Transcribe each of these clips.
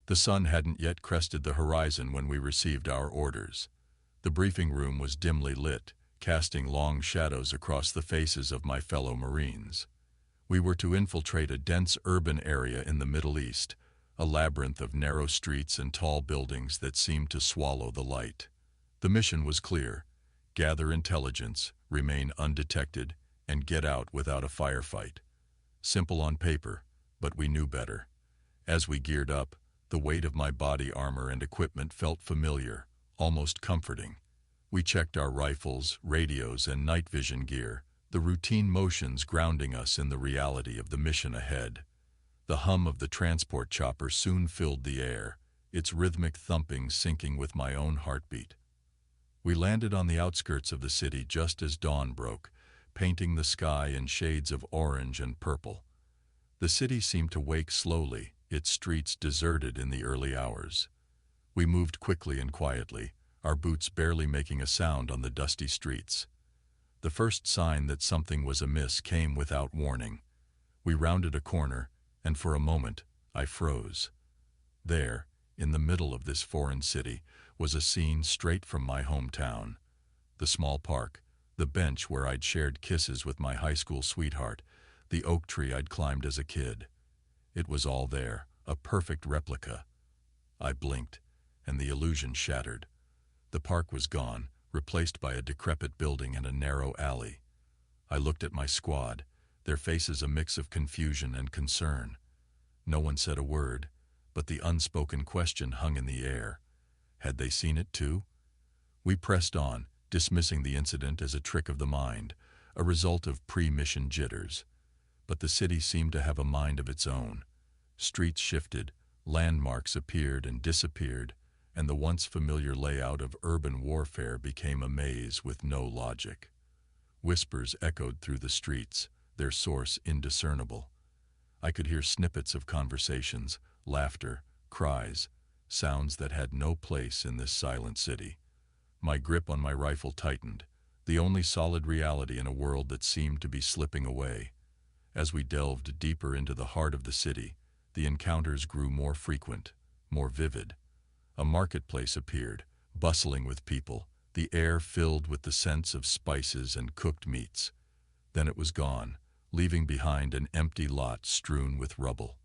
The sun hadn't yet crested the horizon when we received our orders. The briefing room was dimly lit, casting long shadows across the faces of my fellow Marines. We were to infiltrate a dense urban area in the Middle East, a labyrinth of narrow streets and tall buildings that seemed to swallow the light. The mission was clear: gather intelligence, remain undetected, and get out without a firefight. Simple on paper, but we knew better. As we geared up, the weight of my body armor and equipment felt familiar, almost comforting. We checked our rifles, radios, and night vision gear, the routine motions grounding us in the reality of the mission ahead. The hum of the transport chopper soon filled the air, its rhythmic thumping syncing with my own heartbeat. We landed on the outskirts of the city just as dawn broke, painting the sky in shades of orange and purple. The city seemed to wake slowly, its streets deserted in the early hours. We moved quickly and quietly, our boots barely making a sound on the dusty streets. The first sign that something was amiss came without warning. We rounded a corner, and for a moment, I froze. There, in the middle of this foreign city, was a scene straight from my hometown. The small park, the bench where I'd shared kisses with my high school sweetheart, the oak tree I'd climbed as a kid. It was all there, a perfect replica. I blinked, and the illusion shattered. The park was gone, replaced by a decrepit building and a narrow alley. I looked at my squad, their faces a mix of confusion and concern. No one said a word, but the unspoken question hung in the air. Had they seen it too? We pressed on, dismissing the incident as a trick of the mind, a result of pre-mission jitters. But the city seemed to have a mind of its own. Streets shifted, landmarks appeared and disappeared, and the once familiar layout of urban warfare became a maze with no logic. Whispers echoed through the streets, their source indiscernible. I could hear snippets of conversations, laughter, cries, sounds that had no place in this silent city. My grip on my rifle tightened, the only solid reality in a world that seemed to be slipping away. As we delved deeper into the heart of the city, the encounters grew more frequent, more vivid. A marketplace appeared, bustling with people, the air filled with the scents of spices and cooked meats. Then it was gone, leaving behind an empty lot strewn with rubble.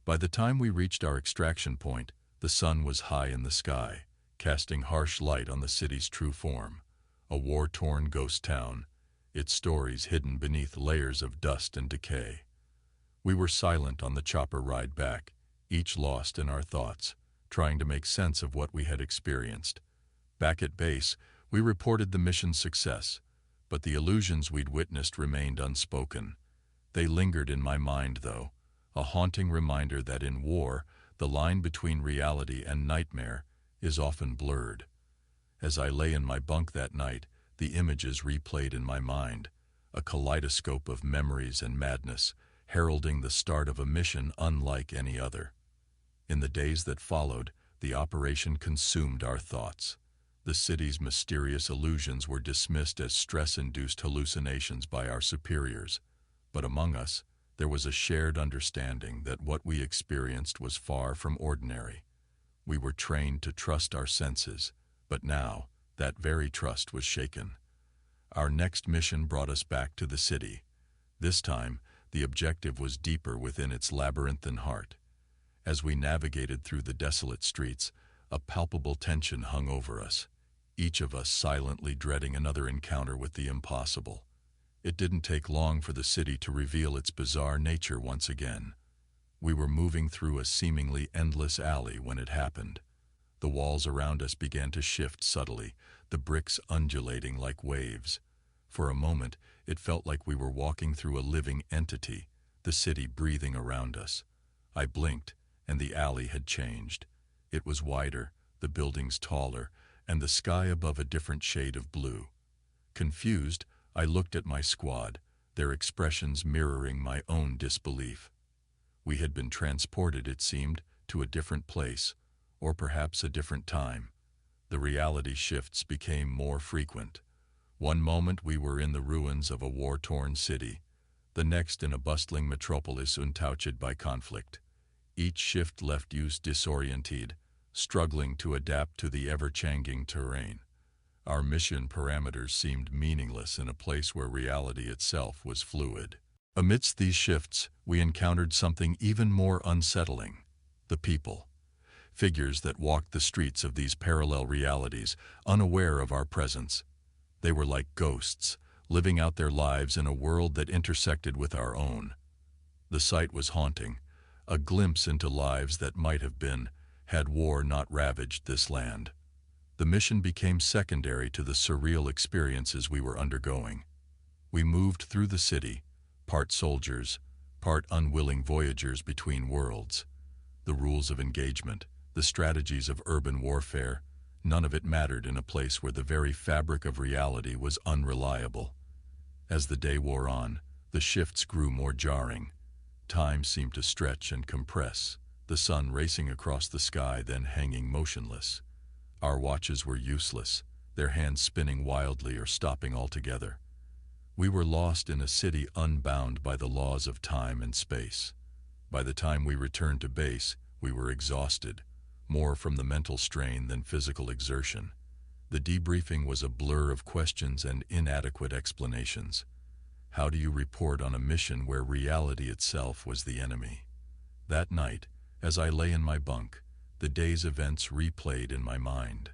By the time we reached our extraction point, the sun was high in the sky, casting harsh light on the city's true form, a war-torn ghost town, its stories hidden beneath layers of dust and decay. We were silent on the chopper ride back, each lost in our thoughts, trying to make sense of what we had experienced. Back at base, we reported the mission's success, but the illusions we'd witnessed remained unspoken. They lingered in my mind, though, a haunting reminder that in war, the line between reality and nightmare is often blurred. As I lay in my bunk that night, the images replayed in my mind, a kaleidoscope of memories and madness, heralding the start of a mission unlike any other. In the days that followed, the operation consumed our thoughts. The city's mysterious illusions were dismissed as stress-induced hallucinations by our superiors, but among us, there was a shared understanding that what we experienced was far from ordinary. We were trained to trust our senses, but now, that very trust was shaken. Our next mission brought us back to the city. This time, the objective was deeper within its labyrinthine heart. As we navigated through the desolate streets, a palpable tension hung over us, each of us silently dreading another encounter with the impossible. It didn't take long for the city to reveal its bizarre nature once again. We were moving through a seemingly endless alley when it happened. The walls around us began to shift subtly, the bricks undulating like waves. For a moment, it felt like we were walking through a living entity, the city breathing around us. I blinked, and the alley had changed. It was wider, the buildings taller, and the sky above a different shade of blue. Confused, I looked at my squad, their expressions mirroring my own disbelief. We had been transported, it seemed, to a different place, or perhaps a different time. The reality shifts became more frequent. One moment we were in the ruins of a war-torn city, the next in a bustling metropolis untouched by conflict. Each shift left us disoriented, struggling to adapt to the ever-changing terrain. Our mission parameters seemed meaningless in a place where reality itself was fluid. Amidst these shifts, we encountered something even more unsettling: the people. Figures that walked the streets of these parallel realities, unaware of our presence. They were like ghosts, living out their lives in a world that intersected with our own. The sight was haunting, a glimpse into lives that might have been, had war not ravaged this land. The mission became secondary to the surreal experiences we were undergoing. We moved through the city, part soldiers, part unwilling voyagers between worlds. The rules of engagement, the strategies of urban warfare, none of it mattered in a place where the very fabric of reality was unreliable. As the day wore on, the shifts grew more jarring. Time seemed to stretch and compress, the sun racing across the sky, then hanging motionless. Our watches were useless, their hands spinning wildly or stopping altogether. We were lost in a city unbound by the laws of time and space. By the time we returned to base, we were exhausted, more from the mental strain than physical exertion. The debriefing was a blur of questions and inadequate explanations. How do you report on a mission where reality itself was the enemy? That night, as I lay in my bunk, the day's events replayed in my mind.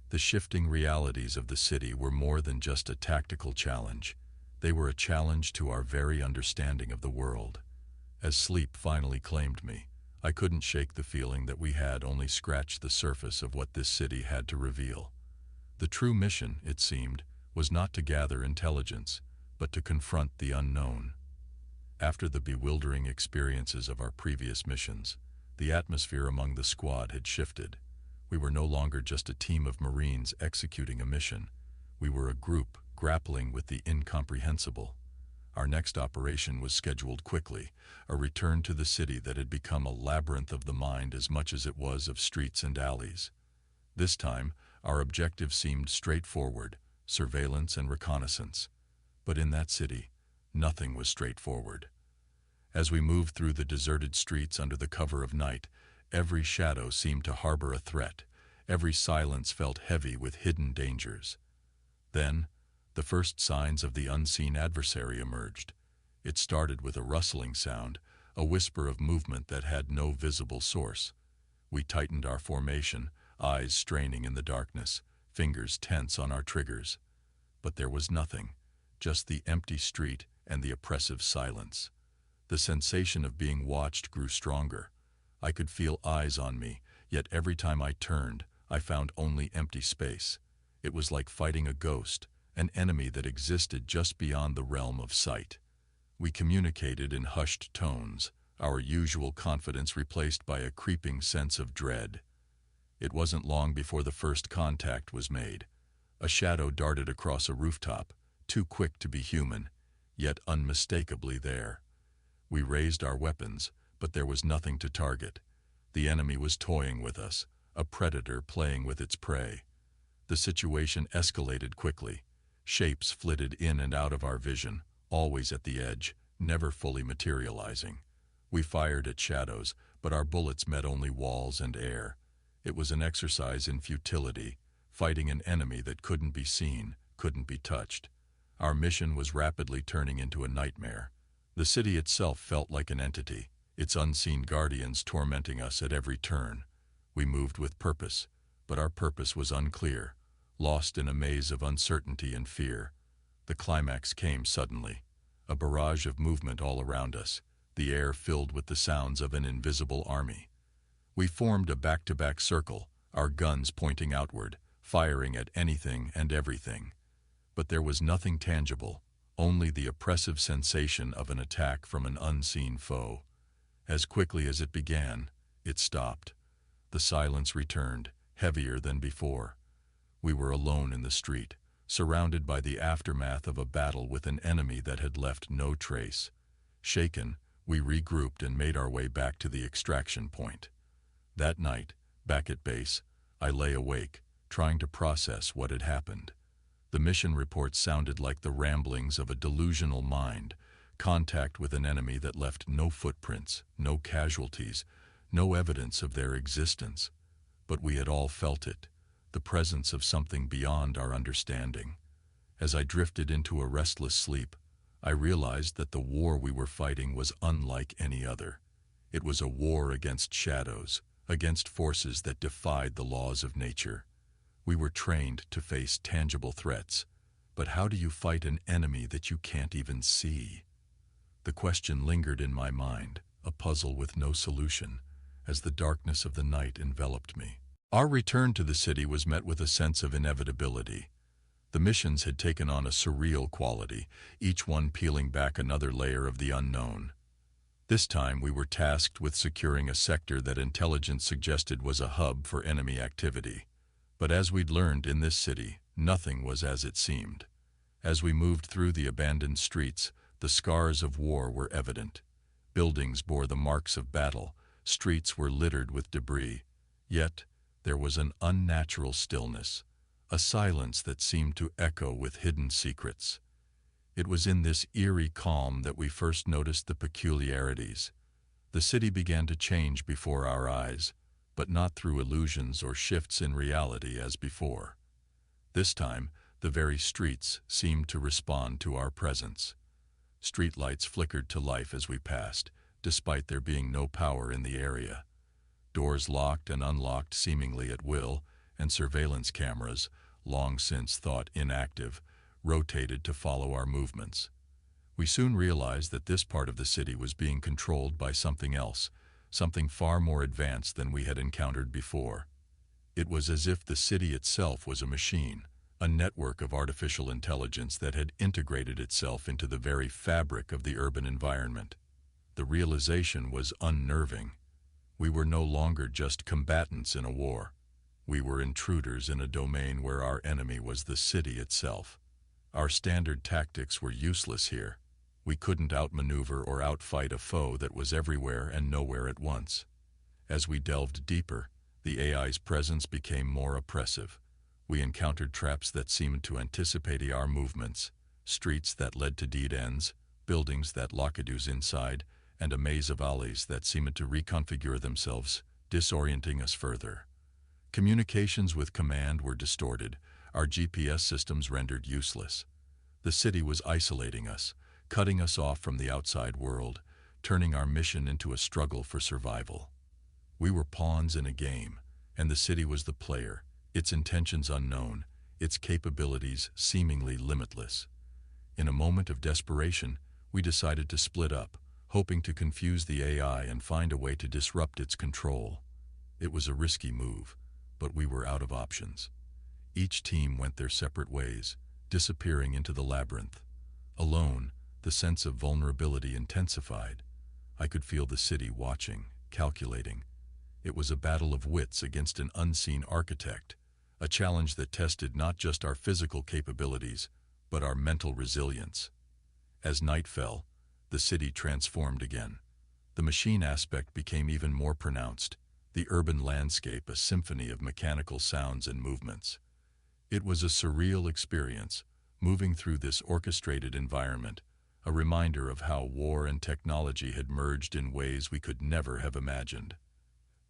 The shifting realities of the city were more than just a tactical challenge. They were a challenge to our very understanding of the world. As sleep finally claimed me, I couldn't shake the feeling that we had only scratched the surface of what this city had to reveal. The true mission, it seemed, was not to gather intelligence, but to confront the unknown. After the bewildering experiences of our previous missions, the atmosphere among the squad had shifted. We were no longer just a team of Marines executing a mission. We were a group grappling with the incomprehensible. Our next operation was scheduled quickly, a return to the city that had become a labyrinth of the mind as much as it was of streets and alleys. This time, our objective seemed straightforward: surveillance and reconnaissance. But in that city, nothing was straightforward. As we moved through the deserted streets under the cover of night, every shadow seemed to harbor a threat. Every silence felt heavy with hidden dangers. Then, the first signs of the unseen adversary emerged. It started with a rustling sound, a whisper of movement that had no visible source. We tightened our formation, eyes straining in the darkness, fingers tense on our triggers. But there was nothing, just the empty street and the oppressive silence. The sensation of being watched grew stronger. I could feel eyes on me, yet every time I turned, I found only empty space. It was like fighting a ghost, an enemy that existed just beyond the realm of sight. We communicated in hushed tones, our usual confidence replaced by a creeping sense of dread. It wasn't long before the first contact was made. A shadow darted across a rooftop, too quick to be human, yet unmistakably there. We raised our weapons, but there was nothing to target. The enemy was toying with us, a predator playing with its prey. The situation escalated quickly. Shapes flitted in and out of our vision, always at the edge, never fully materializing. We fired at shadows, but our bullets met only walls and air. It was an exercise in futility, fighting an enemy that couldn't be seen, couldn't be touched. Our mission was rapidly turning into a nightmare. The city itself felt like an entity, its unseen guardians tormenting us at every turn. We moved with purpose, but our purpose was unclear, lost in a maze of uncertainty and fear. The climax came suddenly, a barrage of movement all around us, the air filled with the sounds of an invisible army. We formed a back-to-back circle, our guns pointing outward, firing at anything and everything. But there was nothing tangible, only the oppressive sensation of an attack from an unseen foe. As quickly as it began, it stopped. The silence returned, heavier than before. We were alone in the street, surrounded by the aftermath of a battle with an enemy that had left no trace. Shaken, we regrouped and made our way back to the extraction point. That night, back at base, I lay awake, trying to process what had happened. The mission report sounded like the ramblings of a delusional mind, contact with an enemy that left no footprints, no casualties, no evidence of their existence, but we had all felt it, the presence of something beyond our understanding. As I drifted into a restless sleep, I realized that the war we were fighting was unlike any other. It was a war against shadows, against forces that defied the laws of nature. We were trained to face tangible threats, but how do you fight an enemy that you can't even see? The question lingered in my mind, a puzzle with no solution, as the darkness of the night enveloped me. Our return to the city was met with a sense of inevitability. The missions had taken on a surreal quality, each one peeling back another layer of the unknown. This time we were tasked with securing a sector that intelligence suggested was a hub for enemy activity. But as we'd learned in this city, nothing was as it seemed. As we moved through the abandoned streets, the scars of war were evident. Buildings bore the marks of battle, streets were littered with debris. Yet, there was an unnatural stillness, a silence that seemed to echo with hidden secrets. It was in this eerie calm that we first noticed the peculiarities. The city began to change before our eyes, but not through illusions or shifts in reality as before. This time, the very streets seemed to respond to our presence. Streetlights flickered to life as we passed, despite there being no power in the area. Doors locked and unlocked seemingly at will, and surveillance cameras, long since thought inactive, rotated to follow our movements. We soon realized that this part of the city was being controlled by something else, something far more advanced than we had encountered before. It was as if the city itself was a machine, a network of artificial intelligence that had integrated itself into the very fabric of the urban environment. The realization was unnerving. We were no longer just combatants in a war. We were intruders in a domain where our enemy was the city itself. Our standard tactics were useless here. We couldn't outmaneuver or outfight a foe that was everywhere and nowhere at once. As we delved deeper, the AI's presence became more oppressive. We encountered traps that seemed to anticipate our movements, streets that led to dead ends, buildings that locked us inside, and a maze of alleys that seemed to reconfigure themselves, disorienting us further. Communications with command were distorted, our GPS systems rendered useless. The city was isolating us, cutting us off from the outside world, turning our mission into a struggle for survival. We were pawns in a game, and the city was the player, its intentions unknown, its capabilities seemingly limitless. In a moment of desperation, we decided to split up, hoping to confuse the AI and find a way to disrupt its control. It was a risky move, but we were out of options. Each team went their separate ways, disappearing into the labyrinth. Alone, the sense of vulnerability intensified. I could feel the city watching, calculating. It was a battle of wits against an unseen architect, a challenge that tested not just our physical capabilities, but our mental resilience. As night fell, the city transformed again. The machine aspect became even more pronounced, the urban landscape a symphony of mechanical sounds and movements. It was a surreal experience, moving through this orchestrated environment, a reminder of how war and technology had merged in ways we could never have imagined.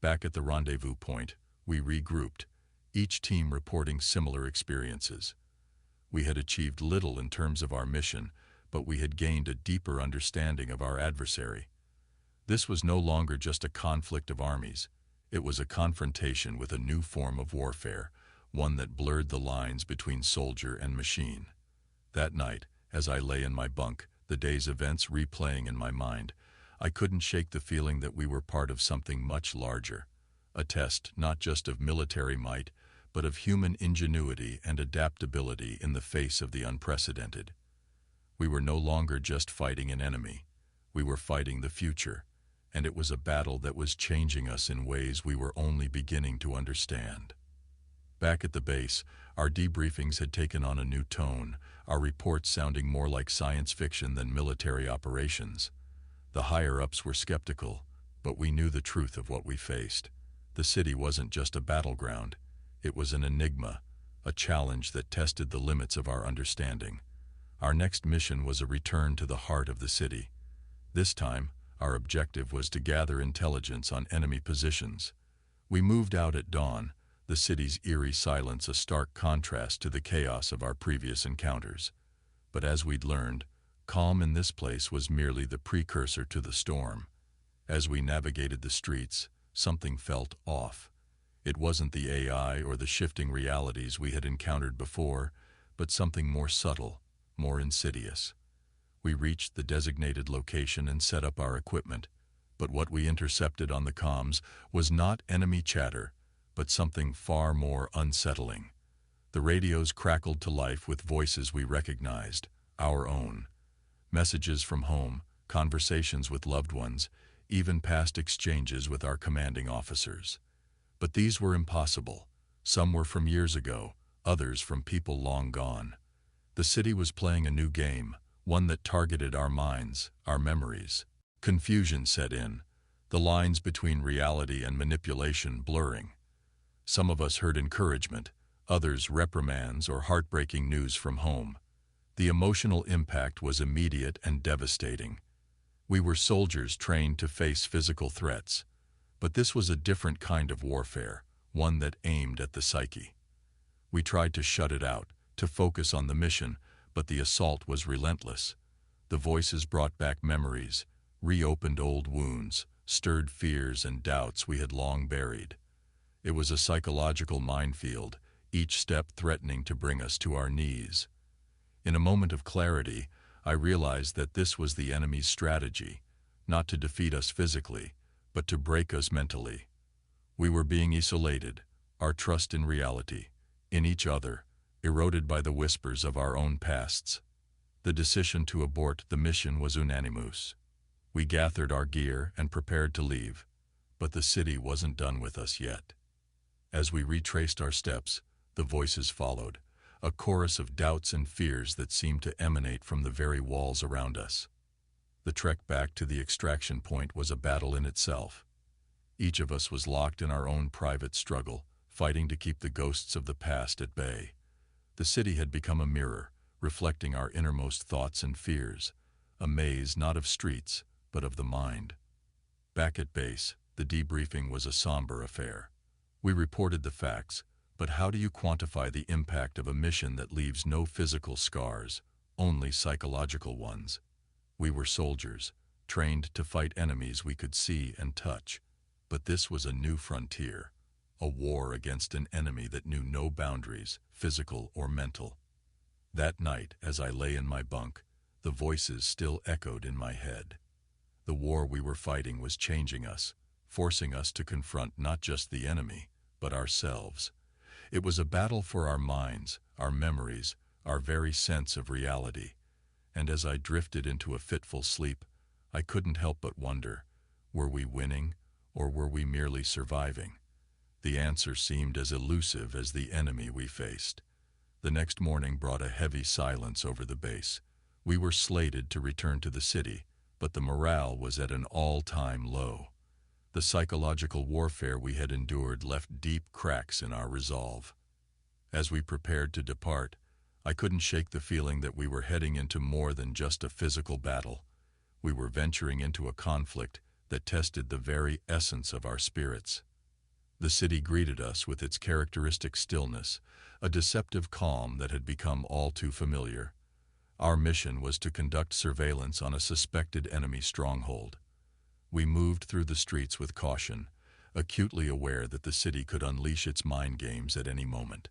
Back at the rendezvous point, we regrouped, each team reporting similar experiences. We had achieved little in terms of our mission, but we had gained a deeper understanding of our adversary. This was no longer just a conflict of armies. It was a confrontation with a new form of warfare, one that blurred the lines between soldier and machine. That night, as I lay in my bunk, the day's events replaying in my mind, I couldn't shake the feeling that we were part of something much larger, a test not just of military might, but of human ingenuity and adaptability in the face of the unprecedented. We were no longer just fighting an enemy. We were fighting the future, and it was a battle that was changing us in ways we were only beginning to understand. Back at the base, our debriefings had taken on a new tone, our reports sounding more like science fiction than military operations. The higher-ups were skeptical, but we knew the truth of what we faced. The city wasn't just a battleground. It was an enigma, a challenge that tested the limits of our understanding. Our next mission was a return to the heart of the city. This time, Our objective was to gather intelligence on enemy positions. We moved out at dawn, the city's eerie silence a stark contrast to the chaos of our previous encounters. But as we'd learned, calm in this place was merely the precursor to the storm. As we navigated the streets, something felt off. It wasn't the AI or the shifting realities we had encountered before, but something more subtle, more insidious. We reached the designated location and set up our equipment, but what we intercepted on the comms was not enemy chatter, but something far more unsettling. The radios crackled to life with voices we recognized, our own. Messages from home, conversations with loved ones, even past exchanges with our commanding officers. But these were impossible. Some were from years ago, others from people long gone. The city was playing a new game, one that targeted our minds, our memories. Confusion set in, the lines between reality and manipulation blurring. Some of us heard encouragement, others reprimands or heartbreaking news from home. The emotional impact was immediate and devastating. We were soldiers trained to face physical threats, but this was a different kind of warfare, one that aimed at the psyche. We tried to shut it out, to focus on the mission, but the assault was relentless. The voices brought back memories, reopened old wounds, stirred fears and doubts we had long buried. It was a psychological minefield, each step threatening to bring us to our knees. In a moment of clarity, I realized that this was the enemy's strategy, not to defeat us physically, but to break us mentally. We were being isolated, our trust in reality, in each other, eroded by the whispers of our own pasts. The decision to abort the mission was unanimous. We gathered our gear and prepared to leave, but the city wasn't done with us yet. As we retraced our steps, the voices followed, a chorus of doubts and fears that seemed to emanate from the very walls around us. The trek back to the extraction point was a battle in itself. Each of us was locked in our own private struggle, fighting to keep the ghosts of the past at bay. The city had become a mirror, reflecting our innermost thoughts and fears, a maze not of streets, but of the mind. Back at base, the debriefing was a somber affair. We reported the facts, but how do you quantify the impact of a mission that leaves no physical scars, only psychological ones? We were soldiers, trained to fight enemies we could see and touch, but this was a new frontier, a war against an enemy that knew no boundaries, physical or mental. That night, as I lay in my bunk, the voices still echoed in my head. The war we were fighting was changing us, forcing us to confront not just the enemy, but ourselves. It was a battle for our minds, our memories, our very sense of reality. And as I drifted into a fitful sleep, I couldn't help but wonder, were we winning, or were we merely surviving? The answer seemed as elusive as the enemy we faced. The next morning brought a heavy silence over the base. We were slated to return to the city, but the morale was at an all-time low. The psychological warfare we had endured left deep cracks in our resolve. As we prepared to depart, I couldn't shake the feeling that we were heading into more than just a physical battle. We were venturing into a conflict that tested the very essence of our spirits. The city greeted us with its characteristic stillness, a deceptive calm that had become all too familiar. Our mission was to conduct surveillance on a suspected enemy stronghold. We moved through the streets with caution, acutely aware that the city could unleash its mind games at any moment.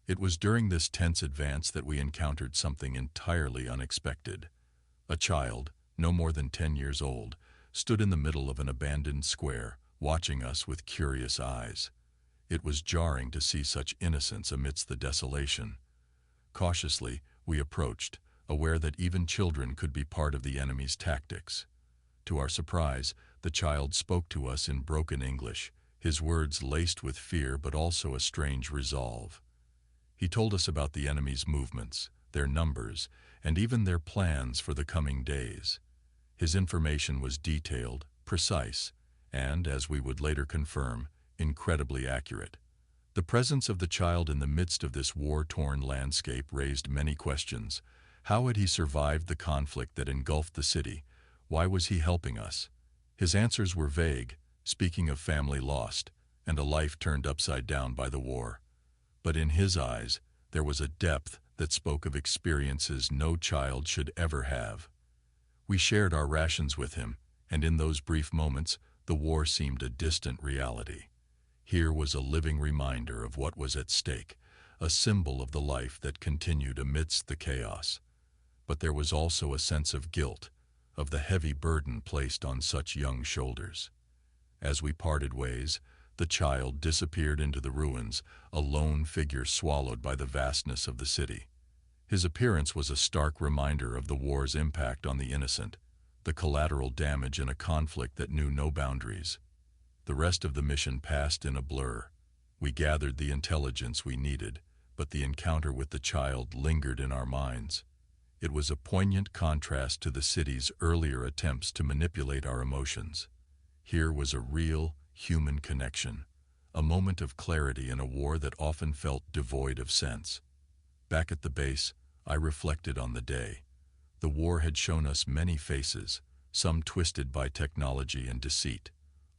It was during this tense advance that we encountered something entirely unexpected. A child, no more than 10 years old, stood in the middle of an abandoned square, watching us with curious eyes. It was jarring to see such innocence amidst the desolation. Cautiously, we approached, aware that even children could be part of the enemy's tactics. To our surprise, the child spoke to us in broken English, his words laced with fear but also a strange resolve. He told us about the enemy's movements, their numbers, and even their plans for the coming days. His information was detailed, precise, and, as we would later confirm, incredibly accurate. The presence of the child in the midst of this war-torn landscape raised many questions. How had he survived the conflict that engulfed the city? Why was he helping us? His answers were vague, speaking of family lost and a life turned upside down by the war. But in his eyes, there was a depth that spoke of experiences no child should ever have. We shared our rations with him, and in those brief moments, the war seemed a distant reality. Here was a living reminder of what was at stake, a symbol of the life that continued amidst the chaos. But there was also a sense of guilt, of the heavy burden placed on such young shoulders. As we parted ways, the child disappeared into the ruins, a lone figure swallowed by the vastness of the city. His appearance was a stark reminder of the war's impact on the innocent, the collateral damage in a conflict that knew no boundaries. The rest of the mission passed in a blur. We gathered the intelligence we needed, but the encounter with the child lingered in our minds. It was a poignant contrast to the city's earlier attempts to manipulate our emotions. Here was a real, human connection, a moment of clarity in a war that often felt devoid of sense. Back at the base, I reflected on the day. The war had shown us many faces, some twisted by technology and deceit,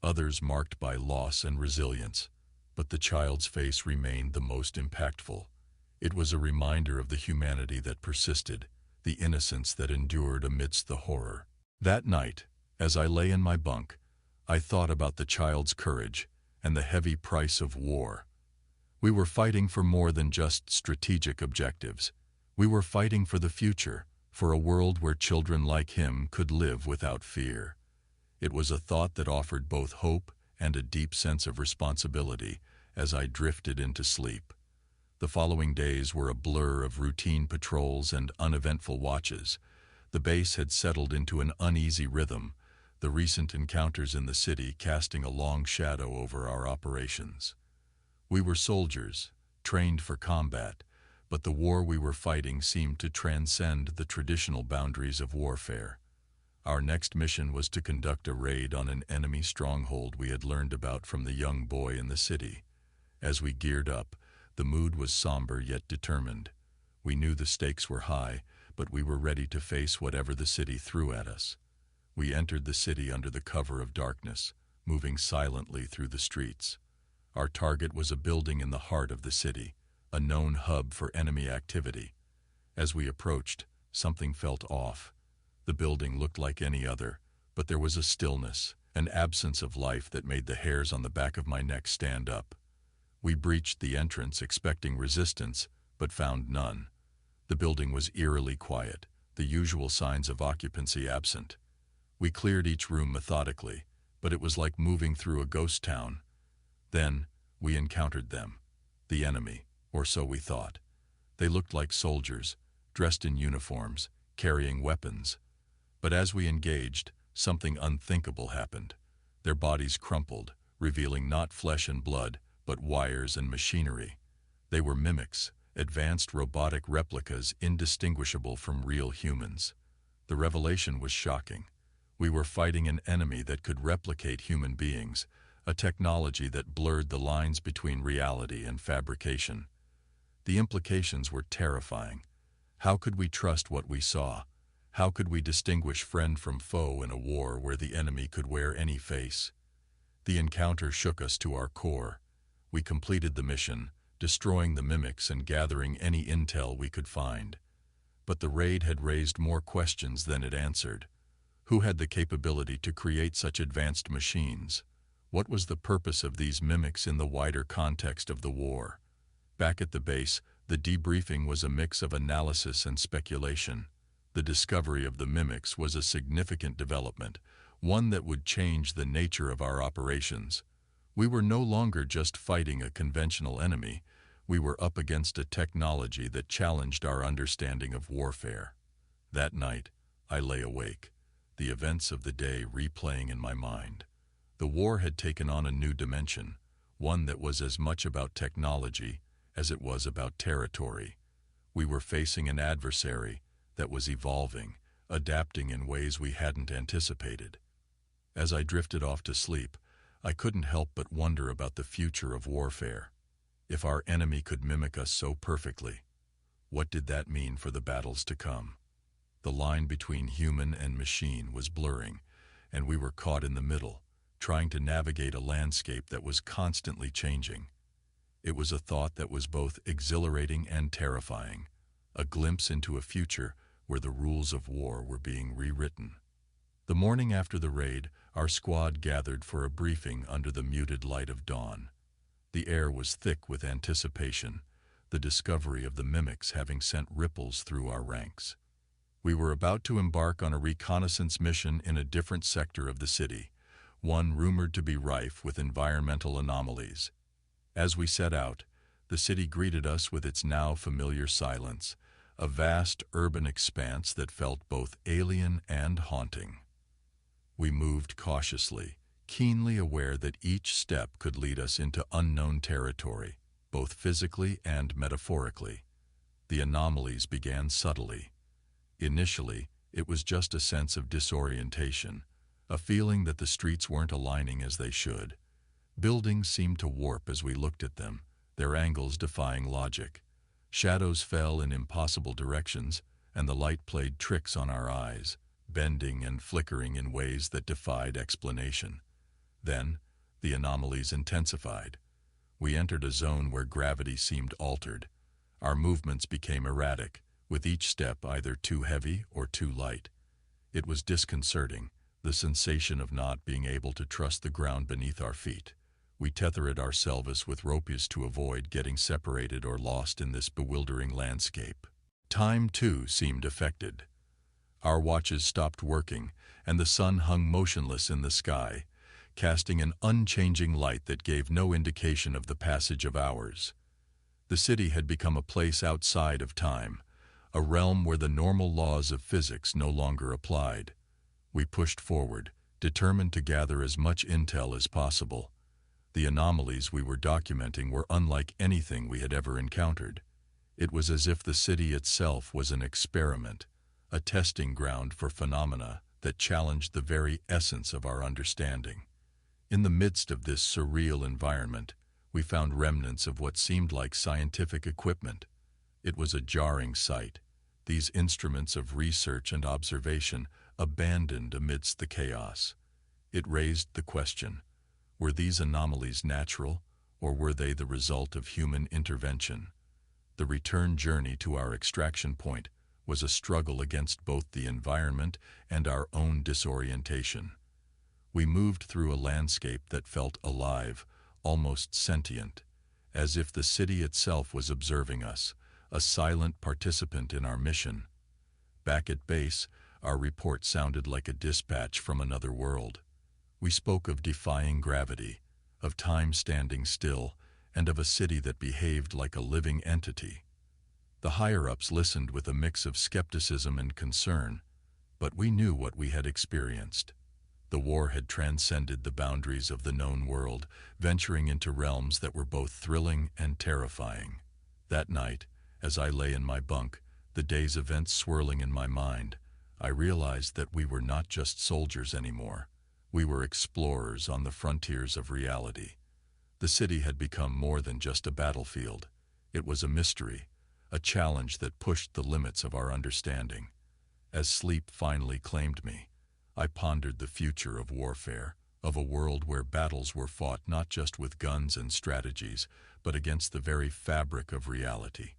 others marked by loss and resilience. But the child's face remained the most impactful. It was a reminder of the humanity that persisted, the innocence that endured amidst the horror. That night, as I lay in my bunk, I thought about the child's courage and the heavy price of war. We were fighting for more than just strategic objectives. We were fighting for the future, for a world where children like him could live without fear. It was a thought that offered both hope and a deep sense of responsibility as I drifted into sleep. The following days were a blur of routine patrols and uneventful watches. The base had settled into an uneasy rhythm, the recent encounters in the city casting a long shadow over our operations. We were soldiers, trained for combat, but the war we were fighting seemed to transcend the traditional boundaries of warfare. Our next mission was to conduct a raid on an enemy stronghold we had learned about from the young boy in the city. As we geared up, the mood was somber yet determined. We knew the stakes were high, but we were ready to face whatever the city threw at us. We entered the city under the cover of darkness, moving silently through the streets. Our target was a building in the heart of the city, a known hub for enemy activity. As we approached, something felt off. The building looked like any other, but there was a stillness, an absence of life that made the hairs on the back of my neck stand up. We breached the entrance expecting resistance, but found none. The building was eerily quiet, the usual signs of occupancy absent. We cleared each room methodically, but it was like moving through a ghost town. Then, we encountered them, the enemy, or so we thought. They looked like soldiers, dressed in uniforms, carrying weapons. But as we engaged, something unthinkable happened. Their bodies crumpled, revealing not flesh and blood, but wires and machinery. They were mimics, advanced robotic replicas indistinguishable from real humans. The revelation was shocking. We were fighting an enemy that could replicate human beings, a technology that blurred the lines between reality and fabrication. The implications were terrifying. How could we trust what we saw? How could we distinguish friend from foe in a war where the enemy could wear any face? The encounter shook us to our core. We completed the mission, destroying the mimics and gathering any intel we could find. But the raid had raised more questions than it answered. Who had the capability to create such advanced machines? What was the purpose of these mimics in the wider context of the war? Back at the base, the debriefing was a mix of analysis and speculation. The discovery of the mimics was a significant development, one that would change the nature of our operations. We were no longer just fighting a conventional enemy. We were up against a technology that challenged our understanding of warfare. That night, I lay awake, the events of the day replaying in my mind. The war had taken on a new dimension, one that was as much about technology as it was about territory. We were facing an adversary that was evolving, adapting in ways we hadn't anticipated. As I drifted off to sleep, I couldn't help but wonder about the future of warfare. If our enemy could mimic us so perfectly, what did that mean for the battles to come? The line between human and machine was blurring, and we were caught in the middle, trying to navigate a landscape that was constantly changing. It was a thought that was both exhilarating and terrifying, a glimpse into a future where the rules of war were being rewritten. The morning after the raid, our squad gathered for a briefing under the muted light of dawn. The air was thick with anticipation, the discovery of the mimics having sent ripples through our ranks. We were about to embark on a reconnaissance mission in a different sector of the city, one rumored to be rife with environmental anomalies. As we set out, the city greeted us with its now familiar silence, a vast urban expanse that felt both alien and haunting. We moved cautiously, keenly aware that each step could lead us into unknown territory, both physically and metaphorically. The anomalies began subtly. Initially, it was just a sense of disorientation, a feeling that the streets weren't aligning as they should. Buildings seemed to warp as we looked at them, their angles defying logic. Shadows fell in impossible directions, and the light played tricks on our eyes, bending and flickering in ways that defied explanation. Then, the anomalies intensified. We entered a zone where gravity seemed altered. Our movements became erratic, with each step either too heavy or too light. It was disconcerting, the sensation of not being able to trust the ground beneath our feet. We tethered ourselves with ropes to avoid getting separated or lost in this bewildering landscape. Time, too, seemed affected. Our watches stopped working, and the sun hung motionless in the sky, casting an unchanging light that gave no indication of the passage of hours. The city had become a place outside of time, a realm where the normal laws of physics no longer applied. We pushed forward, determined to gather as much intel as possible. The anomalies we were documenting were unlike anything we had ever encountered. It was as if the city itself was an experiment, a testing ground for phenomena that challenged the very essence of our understanding. In the midst of this surreal environment, we found remnants of what seemed like scientific equipment. It was a jarring sight, these instruments of research and observation abandoned amidst the chaos. It raised the question, were these anomalies natural, or were they the result of human intervention? The return journey to our extraction point was a struggle against both the environment and our own disorientation. We moved through a landscape that felt alive, almost sentient, as if the city itself was observing us, a silent participant in our mission. Back at base, our report sounded like a dispatch from another world. We spoke of defying gravity, of time standing still, and of a city that behaved like a living entity. The higher-ups listened with a mix of skepticism and concern, but we knew what we had experienced. The war had transcended the boundaries of the known world, venturing into realms that were both thrilling and terrifying. That night, as I lay in my bunk, the day's events swirling in my mind, I realized that we were not just soldiers anymore. We were explorers on the frontiers of reality. The city had become more than just a battlefield. It was a mystery, a challenge that pushed the limits of our understanding. As sleep finally claimed me, I pondered the future of warfare, of a world where battles were fought not just with guns and strategies, but against the very fabric of reality.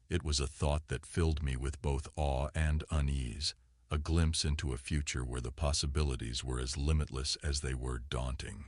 It was a thought that filled me with both awe and unease, a glimpse into a future where the possibilities were as limitless as they were daunting.